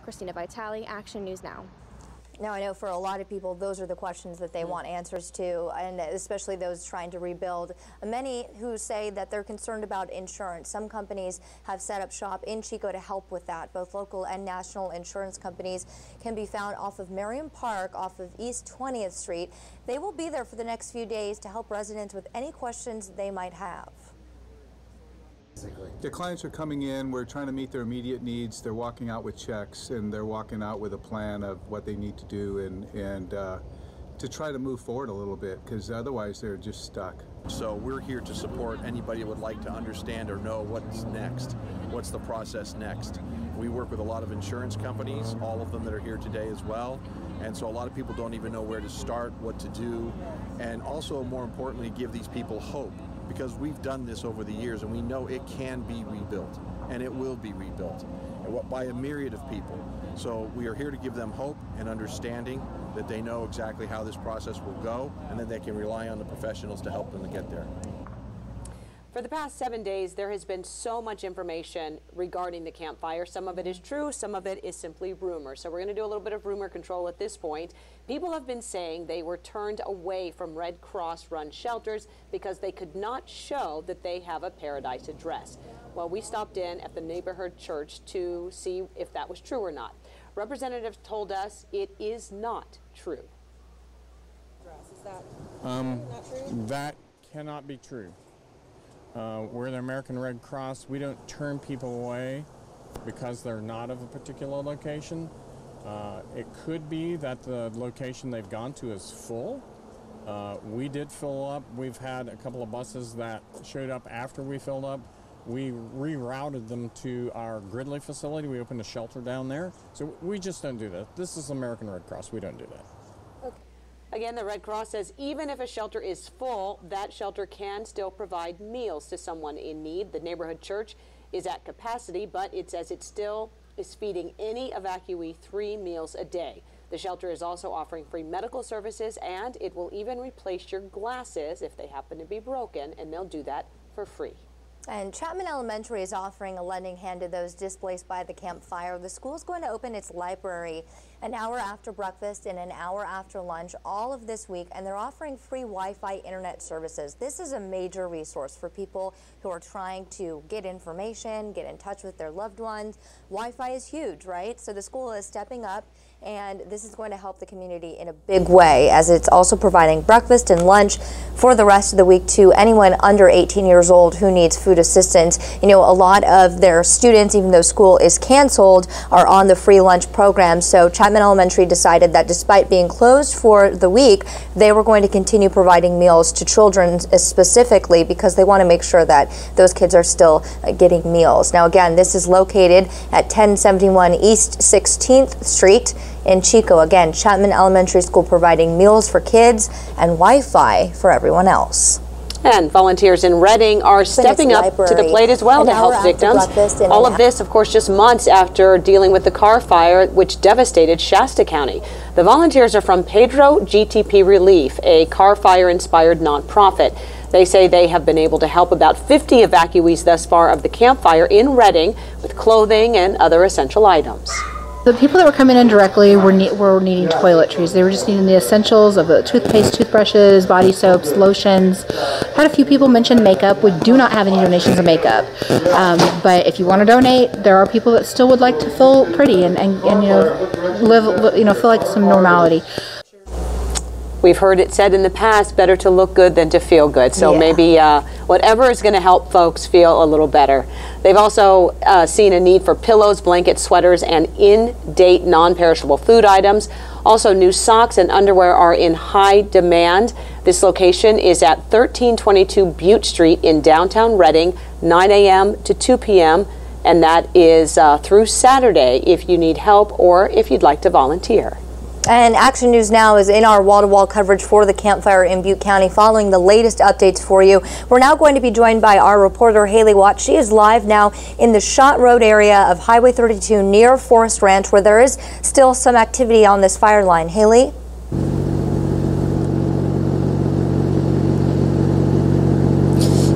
Christina Vitale, Action News Now. Now, I know for a lot of people, those are the questions that they want answers to, and especially those trying to rebuild. Many who say that they're concerned about insurance. Some companies have set up shop in Chico to help with that. Both local and national insurance companies can be found off of Merriam Park, off of East 20th Street. They will be there for the next few days to help residents with any questions they might have. The clients are coming in, we're trying to meet their immediate needs. They're walking out with checks, and they're walking out with a plan of what they need to do and to try to move forward a little bit, because otherwise they're just stuck. So we're here to support anybody who would like to understand or know what's next. What's the process next? We work with a lot of insurance companies, all of them that are here today as well. And so a lot of people don't even know where to start, what to do, and also more importantly, give these people hope. Because we've done this over the years and we know it can be rebuilt and it will be rebuilt by a myriad of people. So we are here to give them hope and understanding that they know exactly how this process will go and that they can rely on the professionals to help them to get there. For the past 7 days, there has been so much information regarding the Camp Fire. Some of it is true, some of it is simply rumor. So we're going to do a little bit of rumor control at this point. People have been saying they were turned away from Red Cross run shelters because they could not show that they have a Paradise address. Well, we stopped in at the neighborhood church to see if that was true or not. Representatives told us it is not true. Is that not true? That cannot be true. We're the American Red Cross. We don't turn people away because they're not of a particular location. It could be that the location they've gone to is full. We did fill up. We've had a couple of buses that showed up after we filled up. We rerouted them to our Gridley facility. We opened a shelter down there. So we just don't do that. This is American Red Cross. We don't do that. Again, the Red Cross says even if a shelter is full, that shelter can still provide meals to someone in need. The neighborhood church is at capacity, but it says it still is feeding any evacuee 3 meals a day. The shelter is also offering free medical services, and it will even replace your glasses if they happen to be broken, and they'll do that for free. And Chapman Elementary is offering a lending hand to those displaced by the Camp Fire. The school is going to open its library an hour after breakfast and an hour after lunch all of this week, and they're offering free Wi-Fi internet services. This is a major resource for people who are trying to get information, get in touch with their loved ones. Wi-Fi is huge, right? So the school is stepping up, and this is going to help the community in a big way, as it's also providing breakfast and lunch for the rest of the week to anyone under 18 years old who needs food assistance. You know, a lot of their students, even though school is canceled, are on the free lunch program. So Chapman Elementary decided that despite being closed for the week, they were going to continue providing meals to children specifically because they want to make sure that those kids are still getting meals. Now again, this is located at 1071 East 16th Street in Chico. Again, Chapman Elementary School providing meals for kids and Wi-Fi for everyone else. And volunteers in Reading are stepping up to the plate as well to help victims. All of this, of course, just months after dealing with the car fire which devastated Shasta County. The volunteers are from Pedro GTP Relief, a car fire-inspired nonprofit. They say they have been able to help about 50 evacuees thus far of the Camp Fire in Reading with clothing and other essential items. The people that were coming in directly were needing toiletries. They were just needing the essentials of the toothpaste, toothbrushes, body soaps, lotions. Had a few people mention makeup. We do not have any donations of makeup. But if you want to donate, there are people that still would like to feel pretty and feel like some normality. We've heard it said in the past, better to look good than to feel good. So maybe whatever is going to help folks feel a little better. They've also seen a need for pillows, blankets, sweaters, and in-date non-perishable food items. Also, new socks and underwear are in high demand. This location is at 1322 Butte Street in downtown Reading, 9 a.m. to 2 p.m. And that is through Saturday if you need help or if you'd like to volunteer. And Action News Now is in our wall-to-wall coverage for the Camp Fire in Butte County, following the latest updates for you. We're now going to be joined by our reporter, Haley Watt. She is live now in the Shot Road area of Highway 32 near Forest Ranch, where there is still some activity on this fire line. Haley?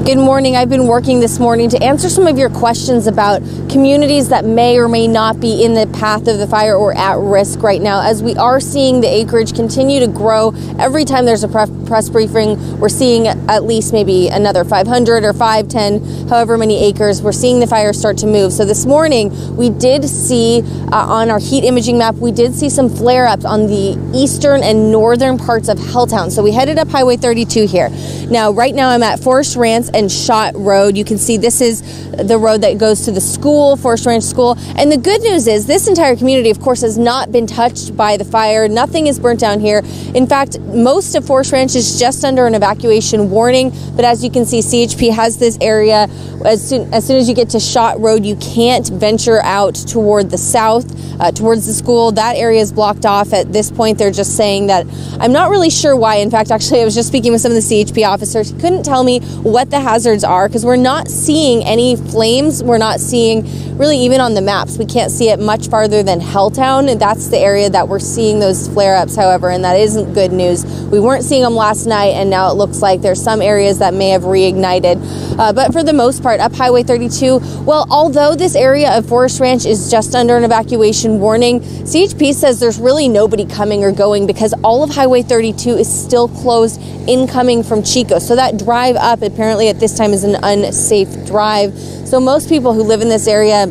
Good morning. I've been working this morning to answer some of your questions about communities that may or may not be in the path of the fire or at risk right now. As we are seeing the acreage continue to grow, every time there's a press briefing, we're seeing at least maybe another 500 or 510, however many acres. We're seeing the fire start to move. So this morning, we did see on our heat imaging map, we did see some flare-ups on the eastern and northern parts of Helltown. So we headed up Highway 32 here. Now, right now I'm at Forest Ranch and Shot Road. You can see this is the road that goes to the school, Forest Ranch School. And the good news is this entire community, of course, has not been touched by the fire. Nothing is burnt down here. In fact, most of Forest Ranch is just under an evacuation warning. But as you can see, CHP has this area. As soon as you get to Shot Road, you can't venture out toward the south, towards the school. That area is blocked off at this point. They're just saying that. I'm not really sure why. In fact, actually, I was just speaking with some of the CHP officers. Couldn't tell me what the hazards are because we're not seeing any flames. We're not seeing, really, even on the maps, we can't see it much farther than Helltown. And that's the area that we're seeing those flare-ups, however, and that isn't good news. We weren't seeing them last night, and now it looks like there's some areas that may have reignited. But for the most part, up Highway 32, well, although this area of Forest Ranch is just under an evacuation warning, CHP says there's really nobody coming or going because all of Highway 32 is still closed incoming from Chico. So that drive up apparently at this time is an unsafe drive. So most people who live in this area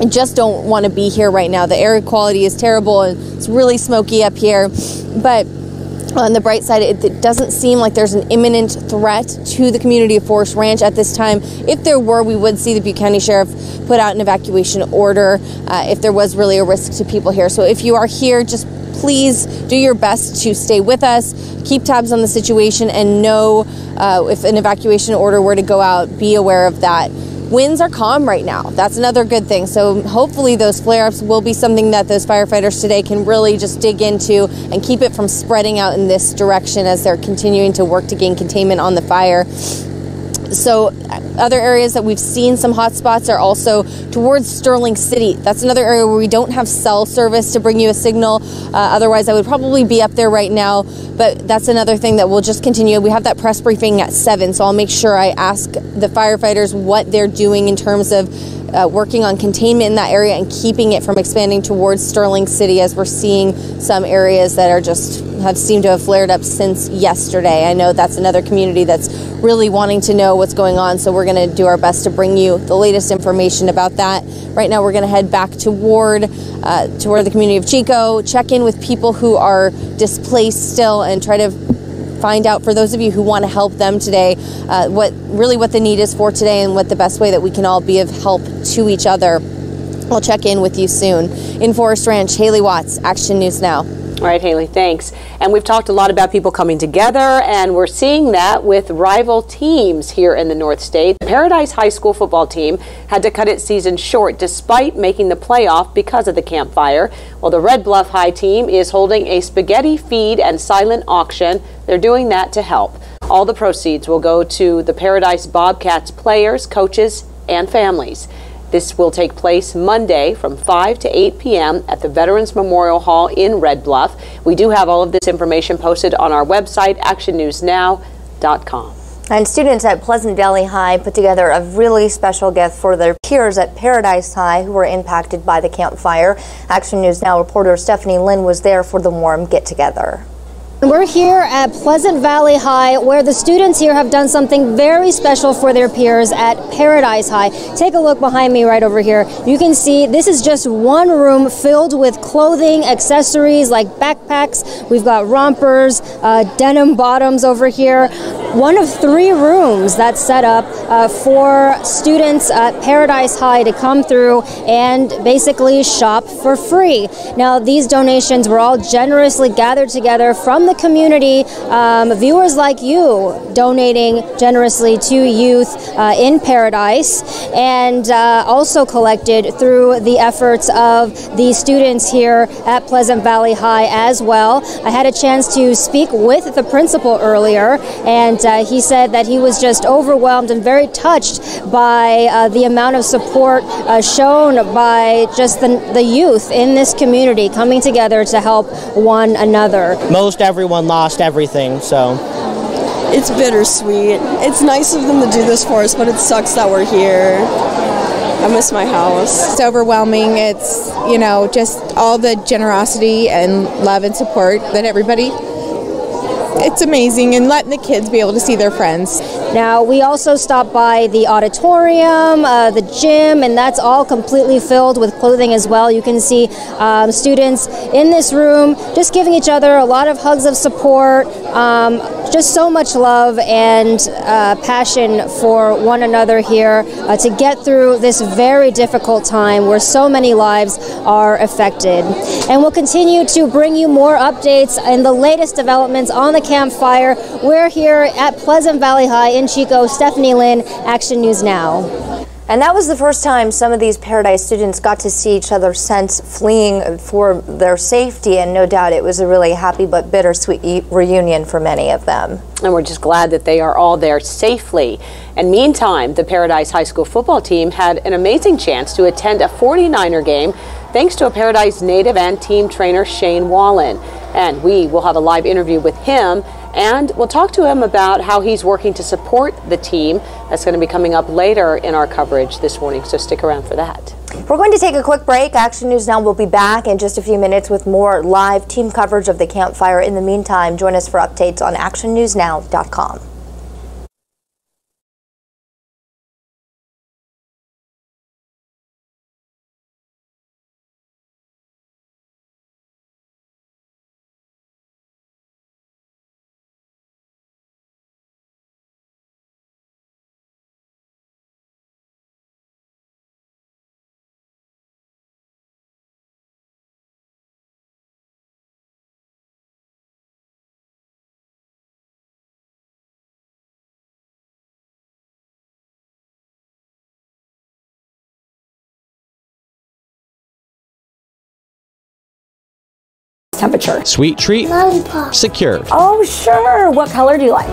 just don't want to be here right now. The air quality is terrible and it's really smoky up here. But on the bright side, it doesn't seem like there's an imminent threat to the community of Forest Ranch at this time. If there were, we would see the Butte County Sheriff put out an evacuation order if there was really a risk to people here. So if you are here, just please do your best to stay with us, keep tabs on the situation, and know if an evacuation order were to go out, be aware of that. Winds are calm right now. That's another good thing. So hopefully those flare-ups will be something that those firefighters today can really just dig into and keep it from spreading out in this direction as they're continuing to work to gain containment on the fire. So other areas that we've seen some hot spots are also towards Sterling City. That's another area where we don't have cell service to bring you a signal. Otherwise, I would probably be up there right now. But that's another thing that we'll just continue. We have that press briefing at 7, so I'll make sure I ask the firefighters what they're doing in terms of working on containment in that area and keeping it from expanding towards Sterling City, as we're seeing some areas that are have seemed to have flared up since yesterday. I know that's another community that's really wanting to know what's going on, so we're going to do our best to bring you the latest information about that. Right now, we're going to head back toward the community of Chico, check in with people who are displaced still, and try to find out, for those of you who want to help them today, what the need is for today and what the best way that we can all be of help to each other. We'll check in with you soon. In Forest Ranch, Haley Watts, Action News Now. All right, Haley, thanks. And we've talked a lot about people coming together, and we're seeing that with rival teams here in the North State. The Paradise High School football team had to cut its season short despite making the playoff because of the campfire. Well, the Red Bluff High team is holding a spaghetti feed and silent auction. They're doing that to help. All the proceeds will go to the Paradise Bobcats players, coaches, and families. This will take place Monday from 5 to 8 p.m. at the Veterans Memorial Hall in Red Bluff. We do have all of this information posted on our website, actionnewsnow.com. And students at Pleasant Valley High put together a really special gift for their peers at Paradise High who were impacted by the campfire. Action News Now reporter Stephanie Lynn was there for the warm get-together. We're here at Pleasant Valley High, where the students here have done something very special for their peers at Paradise High. Take a look behind me right over here. You can see this is just one room filled with clothing, accessories like backpacks. We've got rompers, denim bottoms over here. One of 3 rooms that's set up for students at Paradise High to come through and basically shop for free. Now, these donations were all generously gathered together from the community, viewers like you donating generously to youth in Paradise, and also collected through the efforts of the students here at Pleasant Valley High as well. I had a chance to speak with the principal earlier, and he said that he was just overwhelmed and very touched by the amount of support shown by just the youth in this community coming together to help one another. Most everyone lost everything, so It's bittersweet. It's nice of them to do this for us, but it sucks that we're here. I miss my house. It's overwhelming. It's, you know, just all the generosity and love and support that everybody. It's amazing, and letting the kids be able to see their friends. Now, we also stopped by the auditorium, the gym, and that's all completely filled with clothing as well. You can see students in this room just giving each other a lot of hugs of support, just so much love and passion for one another here to get through this very difficult time where so many lives are affected. And we'll continue to bring you more updates and the latest developments on the campfire. We're here at Pleasant Valley High in Chico. Stephanie Lynn, Action News Now. And that was the first time some of these Paradise students got to see each other since fleeing for their safety, and no doubt it was a really happy but bittersweet reunion for many of them. And we're just glad that they are all there safely. And meantime, the Paradise High School football team had an amazing chance to attend a 49er game thanks to a Paradise native and team trainer, Shane Wallen. And we will have a live interview with him, and we'll talk to him about how he's working to support the team. That's going to be coming up later in our coverage this morning, so stick around for that. We're going to take a quick break. Action News Now will be back in just a few minutes with more live team coverage of the campfire. In the meantime, join us for updates on actionnewsnow.com. Temperature. Sweet treat. Lollipop. Secured. Oh, sure. What color do you like?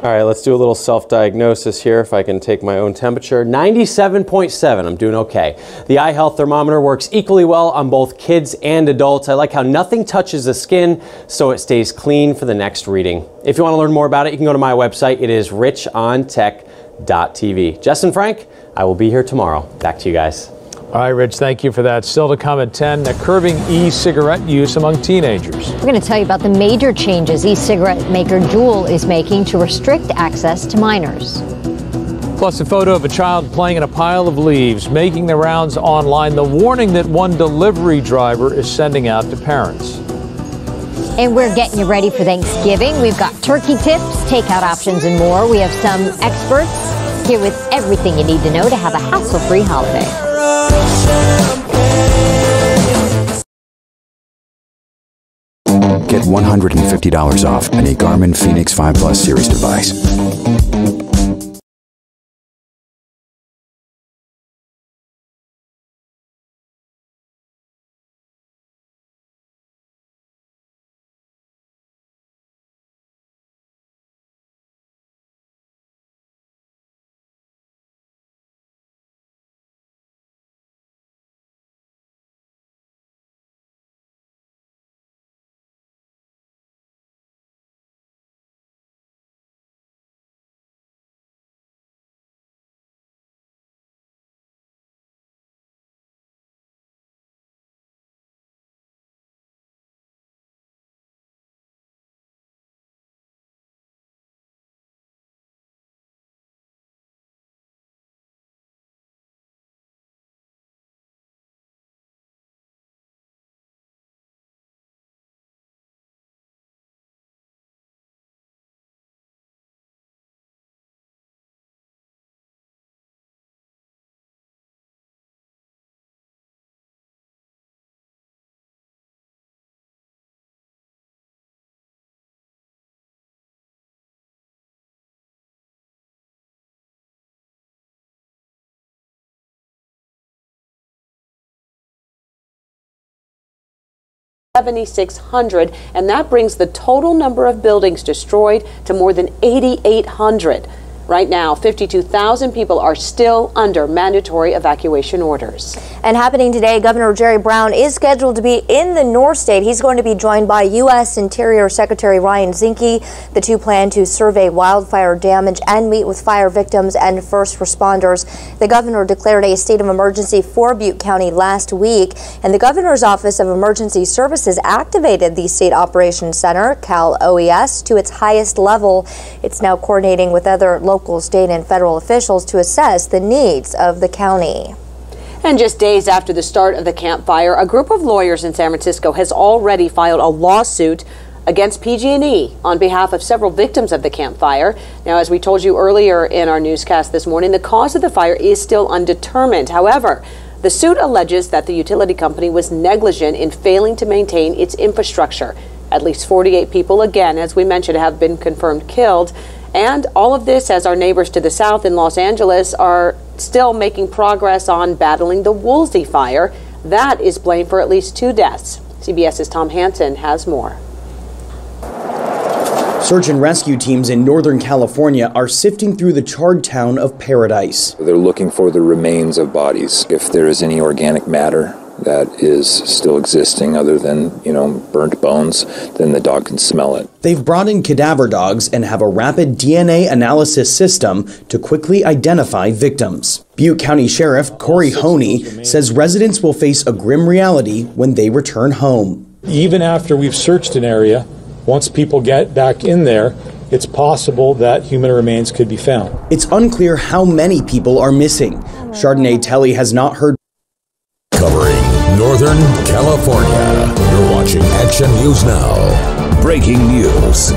All right, let's do a little self-diagnosis here. If I can take my own temperature, 97.7. I'm doing okay. The eye health thermometer works equally well on both kids and adults. I like how nothing touches the skin, so it stays clean for the next reading. If you want to learn more about it, you can go to my website. It is richontech.tv. Justin Frank, I will be here tomorrow. Back to you guys. All right, Rich, thank you for that. Still to come at 10, curbing e-cigarette use among teenagers. We're going to tell you about the major changes e-cigarette maker Juul is making to restrict access to minors. Plus a photo of a child playing in a pile of leaves, making the rounds online, the warning that one delivery driver is sending out to parents. And we're getting you ready for Thanksgiving. We've got turkey tips, takeout options, and more. We have some experts here with everything you need to know to have a hassle-free holiday. Get $150 off any Garmin Fenix 5 Plus series device. $7,600, and that brings the total number of buildings destroyed to more than 8,800. Right now, 52,000 people are still under mandatory evacuation orders. And happening today, Governor Jerry Brown is scheduled to be in the North State. He's going to be joined by U.S. Interior Secretary Ryan Zinke. The two plan to survey wildfire damage and meet with fire victims and first responders. The governor declared a state of emergency for Butte County last week, and the governor's Office of Emergency Services activated the State Operations Center, Cal OES, to its highest level. It's now coordinating with other local, state, and federal officials to assess the needs of the county. And just days after the start of the Camp Fire, a group of lawyers in San Francisco has already filed a lawsuit against PG&E on behalf of several victims of the Camp Fire. Now, as we told you earlier in our newscast this morning, the cause of the fire is still undetermined. However, the suit alleges that the utility company was negligent in failing to maintain its infrastructure. At least 48 people, again, as we mentioned, have been confirmed killed. And all of this as our neighbors to the south in Los Angeles are still making progress on battling the Woolsey fire. That is blamed for at least 2 deaths. CBS's Tom Hansen has more. Search and rescue teams in Northern California are sifting through the charred town of Paradise. They're looking for the remains of bodies. If there is any organic matter that is still existing other than, burnt bones, then the dog can smell it. They've brought in cadaver dogs and have a rapid DNA analysis system to quickly identify victims. Butte County Sheriff Corey Honey says residents will face a grim reality when they return home. Even after we've searched an area, once people get back in there, it's possible that human remains could be found. It's unclear how many people are missing. Chardonnay Telly has not heard. Covering Northern California, you're watching Action News Now. Breaking news.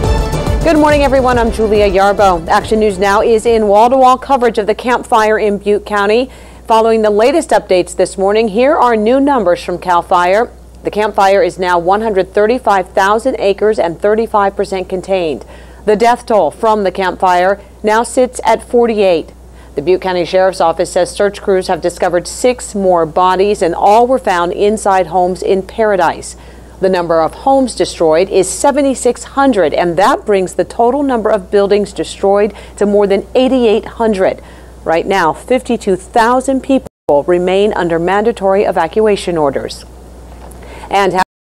Good morning, everyone. I'm Julia Yarbo. Action News Now is in wall-to-wall coverage of the Camp Fire in Butte County. Following the latest updates this morning, here are new numbers from Cal Fire. The Camp Fire is now 135,000 acres and 35% contained. The death toll from the Camp Fire now sits at 48. The Butte County Sheriff's Office says search crews have discovered 6 more bodies, and all were found inside homes in Paradise. The number of homes destroyed is 7,600, and that brings the total number of buildings destroyed to more than 8,800. Right now, 52,000 people remain under mandatory evacuation orders. And